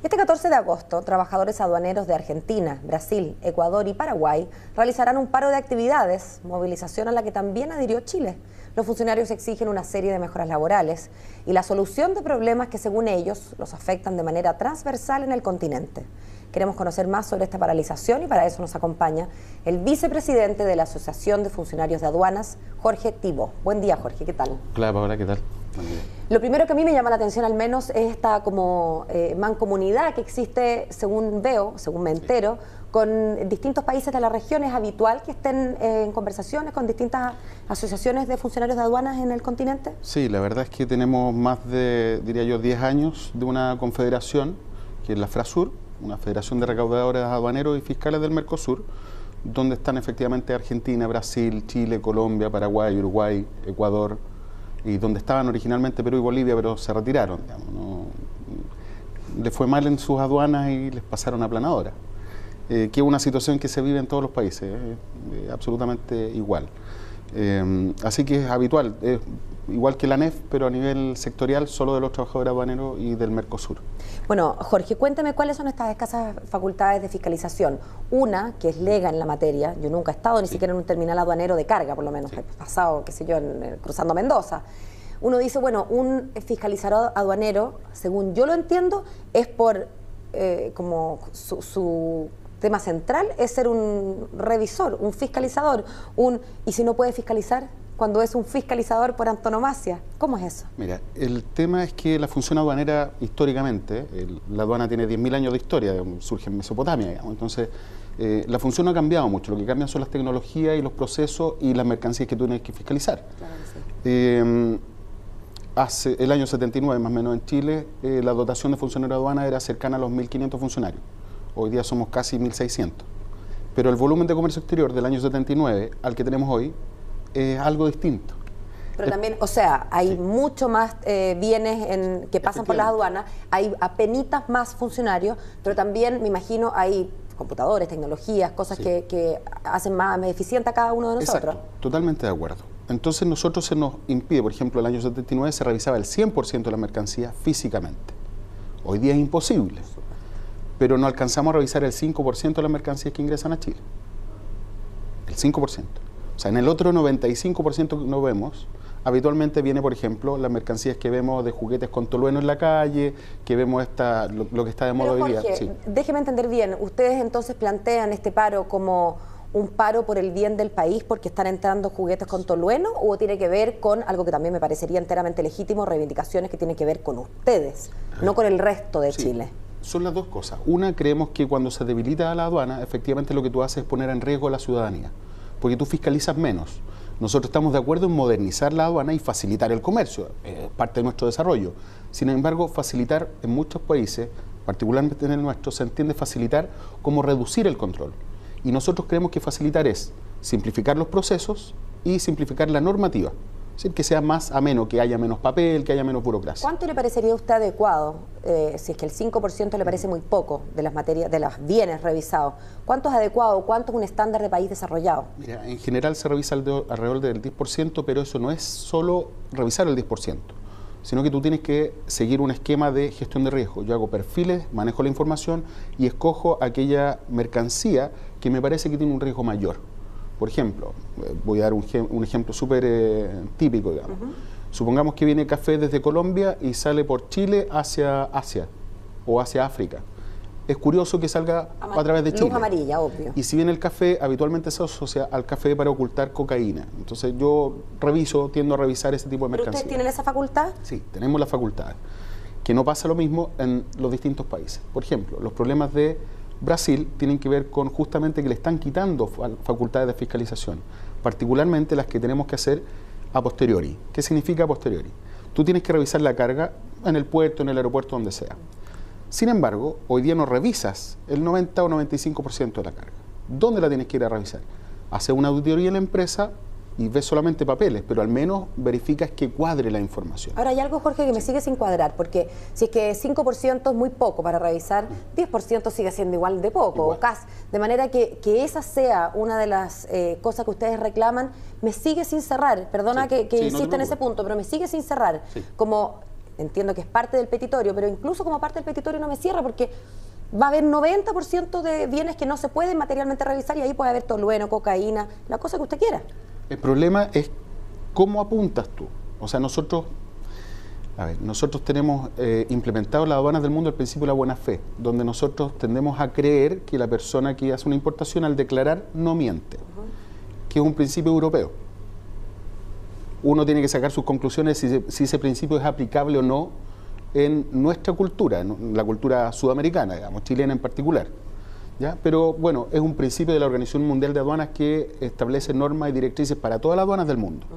Este 14 de agosto, trabajadores aduaneros de Argentina, Brasil, Ecuador y Paraguay realizarán un paro de actividades, movilización a la que también adhirió Chile. Los funcionarios exigen una serie de mejoras laborales y la solución de problemas que, según ellos, los afectan de manera transversal en el continente. Queremos conocer más sobre esta paralización y para eso nos acompaña el vicepresidente de la Asociación de Funcionarios de Aduanas, Jorge Tibó. Buen día, Jorge, ¿qué tal? Claro, Paola, ¿qué tal? Lo primero que a mí me llama la atención al menos es esta como mancomunidad que existe, según veo, según me entero, con distintos países de la región. ¿Es habitual que estén en conversaciones con distintas asociaciones de funcionarios de aduanas en el continente? Sí, la verdad es que tenemos más de, diría yo, 10 años de una confederación, que es la FRASUR, una federación de recaudadores aduaneros y fiscales del Mercosur, donde están efectivamente Argentina, Brasil, Chile, Colombia, Paraguay, Uruguay, Ecuador, y donde estaban originalmente Perú y Bolivia, pero se retiraron, digamos, ¿no? Les fue mal en sus aduanas y les pasaron aplanadora, que es una situación que se vive en todos los países, absolutamente igual. Así que es habitual, igual que la ANEF, pero a nivel sectorial, solo de los trabajadores aduaneros y del Mercosur. Bueno, Jorge, cuéntame cuáles son estas escasas facultades de fiscalización. Una, que es lega en la materia, yo nunca he estado ni siquiera en un terminal aduanero de carga, por lo menos, he pasado, qué sé yo, cruzando Mendoza. Uno dice, bueno, un fiscalizador aduanero, según yo lo entiendo, es por, como su tema central es ser un revisor, un fiscalizador, y si no puede fiscalizar, cuando es un fiscalizador por antonomasia, ¿cómo es eso? Mira, el tema es que la función aduanera, históricamente, la aduana tiene 10.000 años de historia, surge en Mesopotamia, digamos, entonces la función no ha cambiado mucho, lo que cambian son las tecnologías y los procesos y las mercancías que tú tienes que fiscalizar. Claro que sí. Hace el año 79, más o menos en Chile, la dotación de funcionarios de aduana era cercana a los 1.500 funcionarios. Hoy día somos casi 1.600. Pero el volumen de comercio exterior del año 79 al que tenemos hoy es algo distinto. Pero también, o sea, hay mucho más bienes que pasan por las aduanas, hay apenitas más funcionarios, pero también, me imagino, hay computadores, tecnologías, cosas que hacen más eficiente a cada uno de nosotros. Exacto, totalmente de acuerdo. Entonces nosotros se nos impide, por ejemplo, el año 79 se revisaba el 100% de la mercancía físicamente. Hoy día es imposible, pero no alcanzamos a revisar el 5% de las mercancías que ingresan a Chile. El 5%. O sea, en el otro 95% que no vemos, habitualmente viene, por ejemplo, las mercancías que vemos de juguetes con tolueno en la calle, que vemos lo que está de moda hoy día. Jorge, sí. Déjeme entender bien, ¿ustedes entonces plantean este paro como un paro por el bien del país porque están entrando juguetes con tolueno o tiene que ver con algo que también me parecería enteramente legítimo, reivindicaciones que tienen que ver con ustedes, no con el resto de Chile? Son las dos cosas. Una, creemos que cuando se debilita la aduana, efectivamente lo que tú haces es poner en riesgo a la ciudadanía, porque tú fiscalizas menos. Nosotros estamos de acuerdo en modernizar la aduana y facilitar el comercio, parte de nuestro desarrollo. Sin embargo, facilitar en muchos países, particularmente en el nuestro, se entiende facilitar como reducir el control. Y nosotros creemos que facilitar es simplificar los procesos y simplificar la normativa. Es decir, que sea más ameno, que haya menos papel, que haya menos burocracia. ¿Cuánto le parecería a usted adecuado, si es que el 5% le parece muy poco de las materias, de los bienes revisados? ¿Cuánto es adecuado? ¿Cuánto es un estándar de país desarrollado? Mira, en general se revisa alrededor del 10%, pero eso no es solo revisar el 10%, sino que tú tienes que seguir un esquema de gestión de riesgo. Yo hago perfiles, manejo la información y escojo aquella mercancía que me parece que tiene un riesgo mayor. Por ejemplo, voy a dar un ejemplo súper típico, digamos. Supongamos que viene café desde Colombia y sale por Chile hacia Asia o hacia África. Es curioso que salga a través de Chile. Luz amarilla, obvio. Y si bien el café habitualmente se asocia al café para ocultar cocaína. Entonces yo tiendo a revisar ese tipo de mercancía. ¿Pero ustedes tienen esa facultad? Sí, tenemos la facultad. Que no pasa lo mismo en los distintos países. Por ejemplo, los problemas de Brasil tienen que ver con justamente que le están quitando facultades de fiscalización, particularmente las que tenemos que hacer a posteriori. ¿Qué significa a posteriori? Tú tienes que revisar la carga en el puerto, en el aeropuerto, donde sea. Sin embargo, hoy día no revisas el 90 o 95% de la carga. ¿Dónde la tienes que ir a revisar? Hace una auditoría en la empresa y ves solamente papeles, pero al menos verificas que cuadre la información. Ahora hay algo, Jorge, que me sigue sin cuadrar, porque si es que 5% es muy poco para revisar, 10% sigue siendo igual de poco, o casi. De manera que esa sea una de las cosas que ustedes reclaman, me sigue sin cerrar. Perdona que insista en ese punto, pero me sigue sin cerrar. Como entiendo que es parte del petitorio, pero incluso como parte del petitorio no me cierra porque va a haber 90% de bienes que no se pueden materialmente revisar y ahí puede haber tolueno, cocaína, la cosa que usted quiera. El problema es cómo apuntas tú. O sea, nosotros tenemos implementado en las aduanas del mundo el principio de la buena fe, donde nosotros tendemos a creer que la persona que hace una importación al declarar no miente, que es un principio europeo. Uno tiene que sacar sus conclusiones si ese principio es aplicable o no en nuestra cultura, en la cultura sudamericana, digamos, chilena en particular. ¿Ya? Pero bueno, es un principio de la Organización Mundial de Aduanas que establece normas y directrices para todas las aduanas del mundo.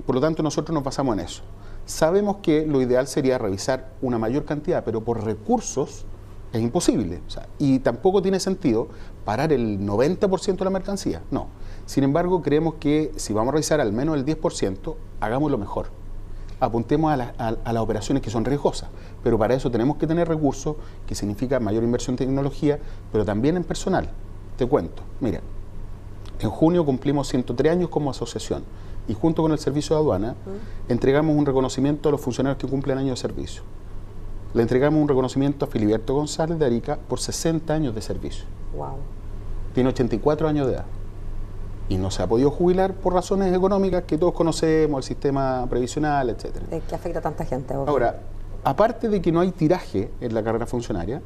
Por lo tanto, nosotros nos basamos en eso. Sabemos que lo ideal sería revisar una mayor cantidad, pero por recursos es imposible. O sea, y tampoco tiene sentido parar el 90% de la mercancía. No. Sin embargo, creemos que si vamos a revisar al menos el 10%, hagámoslo mejor. Apuntemos a las operaciones que son riesgosas, pero para eso tenemos que tener recursos, que significa mayor inversión en tecnología, pero también en personal. Te cuento, mira, en junio cumplimos 103 años como asociación y junto con el servicio de aduana entregamos un reconocimiento a los funcionarios que cumplen años de servicio. Le entregamos un reconocimiento a Filiberto González de Arica por 60 años de servicio. Wow. Tiene 84 años de edad. Y no se ha podido jubilar por razones económicas que todos conocemos, el sistema previsional, etcétera. Que afecta a tanta gente. Obvio. Ahora, aparte de que no hay tiraje en la carrera funcionaria,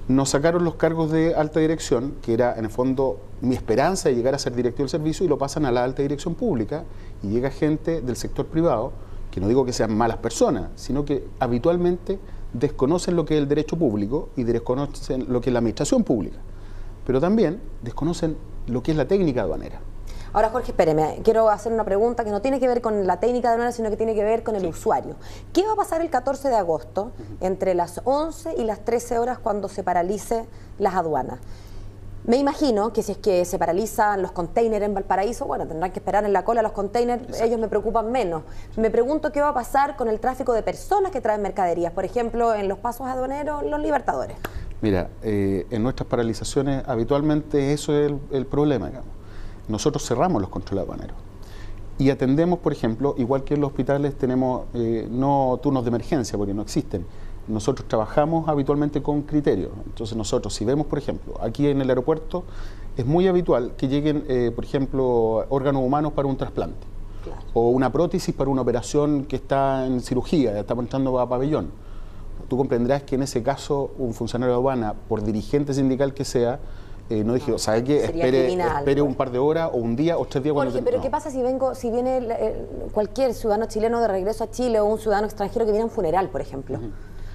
nos sacaron los cargos de alta dirección, que era en el fondo mi esperanza de llegar a ser directivo del servicio, y lo pasan a la alta dirección pública, y llega gente del sector privado, que no digo que sean malas personas, sino que habitualmente desconocen lo que es el derecho público y desconocen lo que es la administración pública, pero también desconocen lo que es la técnica aduanera. Ahora, Jorge, espéreme, quiero hacer una pregunta que no tiene que ver con la técnica aduanera, sino que tiene que ver con el usuario. ¿Qué va a pasar el 14 de agosto entre las 11 y las 13 horas cuando se paralice las aduanas? Me imagino que si es que se paralizan los containers en Valparaíso, bueno, tendrán que esperar en la cola los containers. Exacto. Ellos me preocupan menos. Me pregunto qué va a pasar con el tráfico de personas que traen mercaderías, por ejemplo, en los pasos aduaneros, los Libertadores. Mira, en nuestras paralizaciones habitualmente eso es el problema, digamos. Nosotros cerramos los controles aduaneros y atendemos, por ejemplo, igual que en los hospitales tenemos no turnos de emergencia porque no existen. Nosotros trabajamos habitualmente con criterios. Entonces nosotros, si vemos, por ejemplo, aquí en el aeropuerto es muy habitual que lleguen, por ejemplo, órganos humanos para un trasplante. Claro. O una prótesis para una operación que está en cirugía, estamos entrando a pabellón. Tú comprenderás que en ese caso un funcionario de aduana, por dirigente sindical que sea, no dije, ¿sabe qué? Espere un par de horas o un día o 3 días. Jorge, pero ¿qué pasa si viene cualquier ciudadano chileno de regreso a Chile o un ciudadano extranjero que viene a un funeral, por ejemplo?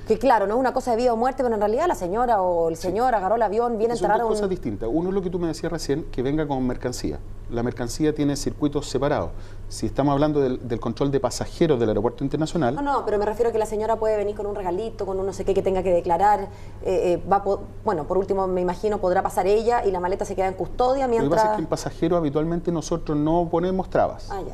Que claro, no es una cosa de vida o muerte, pero en realidad la señora o el señor agarró el avión, viene a enterrar a un... Son dos cosas distintas. Uno es lo que tú me decías recién, que venga con mercancía. La mercancía tiene circuitos separados. Si estamos hablando del control de pasajeros del aeropuerto internacional... No, pero me refiero a que la señora puede venir con un regalito, con un no sé qué que tenga que declarar. Bueno, por último, me imagino, podrá pasar ella y la maleta se queda en custodia mientras... Lo que pasa es que en pasajeros habitualmente nosotros no ponemos trabas. Ah, ya.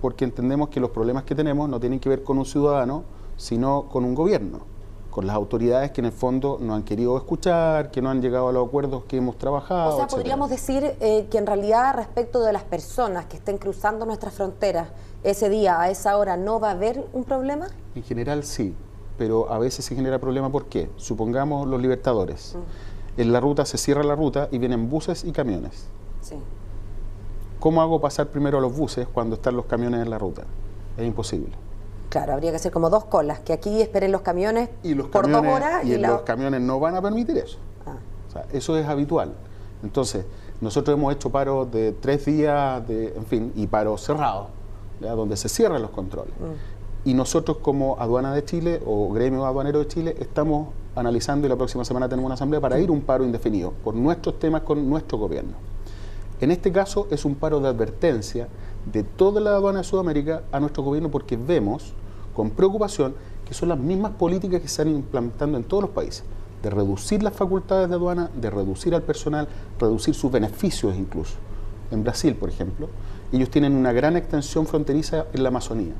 Porque entendemos que los problemas que tenemos no tienen que ver con un ciudadano, sino con un gobierno, con las autoridades que en el fondo no han querido escuchar, que no han llegado a los acuerdos que hemos trabajado. O sea, podríamos decir que en realidad respecto de las personas que estén cruzando nuestras fronteras ese día, a esa hora, ¿no va a haber un problema? En general sí, pero a veces se genera problema. ¿Por qué? Supongamos los Libertadores. En la ruta se cierra la ruta y vienen buses y camiones. Sí. ¿Cómo hago pasar primero a los buses cuando están los camiones en la ruta? Es imposible. Claro, habría que hacer como 2 colas, que aquí esperen los camiones, por 2 horas. Y los camiones no van a permitir eso. O sea, eso es habitual. Entonces, nosotros hemos hecho paros de 3 días, en fin, y paros cerrados, ¿ya? Donde se cierran los controles. Y nosotros como Aduana de Chile o Gremio Aduanero de Chile estamos analizando y la próxima semana tenemos una asamblea para ir a un paro indefinido por nuestros temas con nuestro gobierno. En este caso es un paro de advertencia de toda la aduana de Sudamérica a nuestro gobierno porque vemos con preocupación que son las mismas políticas que se están implantando en todos los países, de reducir las facultades de aduana, de reducir al personal, reducir sus beneficios incluso. En Brasil, por ejemplo, ellos tienen una gran extensión fronteriza en la Amazonía,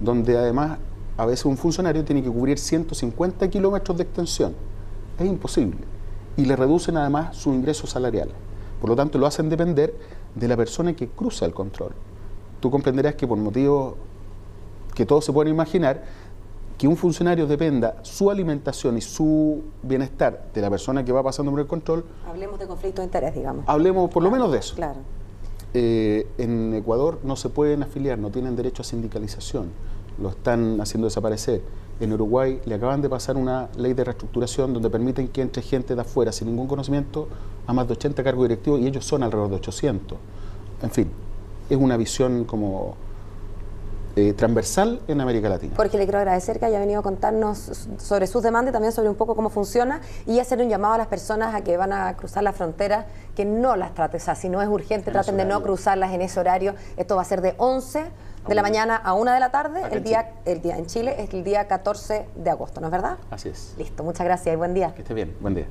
donde además a veces un funcionario tiene que cubrir 150 kilómetros de extensión. Es imposible. Y le reducen además sus ingresos salariales. Por lo tanto, lo hacen depender de la persona que cruza el control. Tú comprenderás que por motivos que todos se pueden imaginar, que un funcionario dependa su alimentación y su bienestar de la persona que va pasando por el control. Hablemos de conflicto de interés, digamos. Hablemos por lo menos de eso. Claro. En Ecuador no se pueden afiliar, no tienen derecho a sindicalización, lo están haciendo desaparecer. En Uruguay le acaban de pasar una ley de reestructuración donde permiten que entre gente de afuera sin ningún conocimiento a más de 80 cargos directivos, y ellos son alrededor de 800. En fin, es una visión como transversal en América Latina. Jorge, le quiero agradecer que haya venido a contarnos sobre sus demandas y también sobre un poco cómo funciona, y hacer un llamado a las personas a que van a cruzar la frontera, que no las traten, o sea, si no es urgente, traten de no cruzarlas en ese horario. Esto va a ser de 11 de la mañana a 1 de la tarde, el día en Chile es el día 14 de agosto, ¿no es verdad? Así es. Listo, muchas gracias y buen día. Que esté bien, buen día.